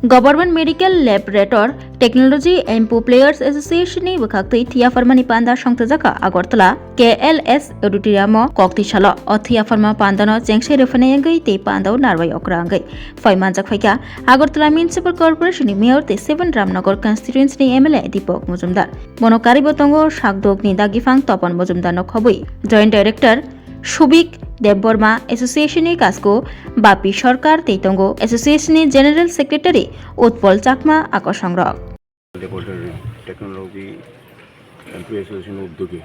Government Medical Laboratory Technology and Players Association ni bukhaktui Thia Farmani Panda Songtajaka Agartala KLS Auditorium Koktishala o Thia Farma Pandano Chengshe Refaneyangai te Pandau Narwai Okrangai Faimanjak Faika Agartala Municipal Corporation ni Mayor te 7 Ramnagar Constituency ni MLA Deepak Mujumdar Monokari Botongo Shakdog ni Dagifang Topan Mujumdar no Khobui Joint Director Shubik Debbarma অ্যাসোসিয়েশনের কাজকো বাপি সরকার তেইতঙ্গ অ্যাসোসিয়েশনের general secretary Utpal Chakma আকর্ষংর technology employee অ্যাসোসিয়েশনের উদ্যোগে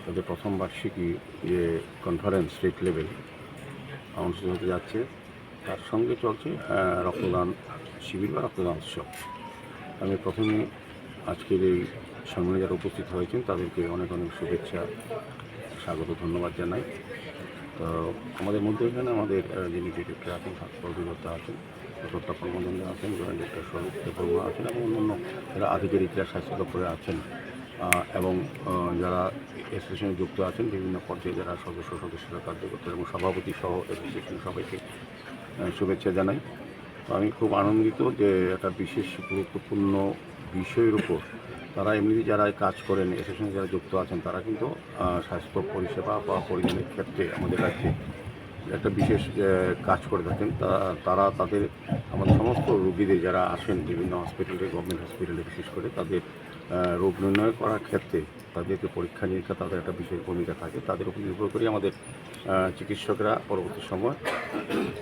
তাদের প্রথম বার্ষিকী যে কনফারেন্স স্টেট লেভেল অনুষ্ঠিত হতে যাচ্ছে তার সঙ্গে চলছে রক্তদান শিবির বা রক্তদান উৎসব। আমি প্রথমে আজকের এই সম্মেলনে যারা উপস্থিত হয়েছেন তাদেরকে অনেক অনেক শুভেচ্ছা স্বাগত ধন্যবাদ জানাই। তো আমাদের মধ্যে এখানে আমাদের যিনি ডিরেক্টর আছেন স্বাস্থ্য অধিকর্তা আছেন, ডক্টর প্রমোদন আছেন, জয়েন্ট ডিরেক্টর স্বরূপ দেববর্মা আছেন এবং অন্যান্য যারা আধিকারিকরা স্বাস্থ্য দপ্তরে আছেন এবং যারা অ্যাসোসিয়েশনে যুক্ত আছেন বিভিন্ন পর্যায়ে যারা সদস্যরা কার্যকর্তা এবং সভাপতি সহ অ্যাসোসিয়েশন সবাইকে শুভেচ্ছা জানাই। তো আমি খুব আনন্দিত যে একটা বিশেষ গুরুত্বপূর্ণ বিষয়ের উপর তারা এমনিতে যারা কাজ করেন অ্যাসোসিয়েশনে যারা যুক্ত আছেন তারা কিন্তু স্বাস্থ্য পরিষেবা বা পরিমাণের ক্ষেত্রে আমাদের রাজ্যে একটা বিশেষ কাজ করে থাকেন। তারা তাদের আমাদের সমস্ত রোগীদের যারা আসেন বিভিন্ন হসপিটালে, গভর্নমেন্ট হসপিটালে বিশেষ করে তাদের রোগ নির্ণয় করার ক্ষেত্রে তাদেরকে পরীক্ষা নিরীক্ষা তাদের একটা বিশেষ ভূমিকা থাকে। তাদের উপর নির্ভর করে আমাদের চিকিৎসকরা পরবর্তী সময়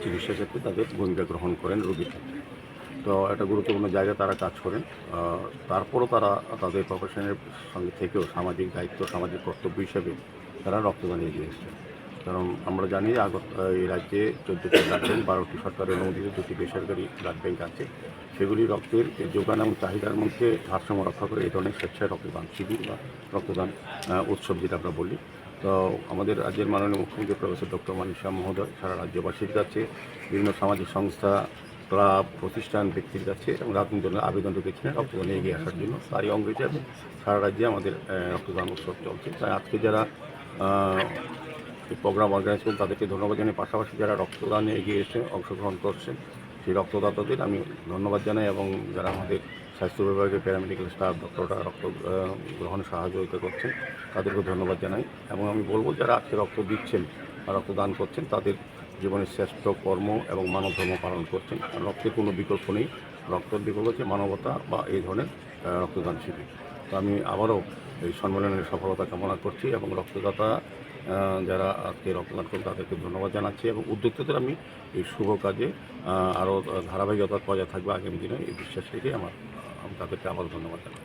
চিকিৎসা ক্ষেত্রে তাদের ভূমিকা গ্রহণ করেন রোগীর ক্ষেত্রে। তো একটা গুরুত্বপূর্ণ জায়গায় তারা কাজ করেন। তারপরও তারা তাদের প্রফেশনের সঙ্গে থেকেও সামাজিক দায়িত্ব, সামাজিক কর্তব্য হিসেবে তারা রক্তদান এগিয়ে এসেছে। কারণ আমরা জানি যে এই রাজ্যে 14টি ব্লাড ব্যাঙ্ক, 12টি সরকারি অনুমোদিত, 2টি বেসরকারি ব্লাড ব্যাঙ্ক আছে। সেগুলি রক্তের যোগান এবং চাহিদার মধ্যে ভারসাম্য রক্ষা করে এই ধরনের স্বেচ্ছায় রক্তদান শিবির বা রক্তদান উৎসব যেটা আমরা বলি। তো আমাদের রাজ্যের মাননীয় মুখ্যমন্ত্রী প্রফেসর ডক্টর মানিক সাহা মহোদয় সারা রাজ্যবাসীর কাছে, বিভিন্ন সামাজিক সংস্থা, ক্লাব, প্রতিষ্ঠান, ব্যক্তির কাছে এবং রাজনৈতিক দলের আবেদন রেখেছিলেন রক্তদানে এগিয়ে আসার জন্য। তারই অঙ্গ হিসাবে সারা রাজ্যে আমাদের রক্তদান উৎসব চলছে। তাই আজকে যারা এই প্রোগ্রাম অর্গানাইজ করেন তাদেরকে ধন্যবাদ জানাই। পাশাপাশি যারা রক্তদানে এগিয়ে এসে অংশগ্রহণ করছেন সেই রক্তদাতাদের আমি ধন্যবাদ জানাই এবং যারা আমাদের স্বাস্থ্য বিভাগের প্যারামেডিক্যাল স্টাফ ডক্টররা রক্ত গ্রহণে সহযোগিতা করছেন তাদেরকে ধন্যবাদ জানাই। এবং আমি বলবো যারা আজকে রক্ত দিচ্ছেন বা রক্তদান করছেন তাদের জীবনের শ্রেষ্ঠ কর্ম এবং মানব ধর্ম পালন করছেন। রক্তের কোনো বিকল্প নেই, রক্তের বিকল্প হচ্ছে মানবতা বা এই ধরনের রক্তদান শিবির। তো আমি আবারও এই সম্মেলনের সফলতা কামনা করছি এবং রক্তদাতা যারা আজকে রক্তদান করেন তাদেরকে ধন্যবাদ জানাচ্ছি এবং উদ্যোক্তাদের আমি এই শুভ কাজে আরও ধারাবাহিকতা বজায় থাকবে আগামী দিনে এই বিশ্বাস রেখে আমি তাদেরকে আবার ধন্যবাদ জানাই।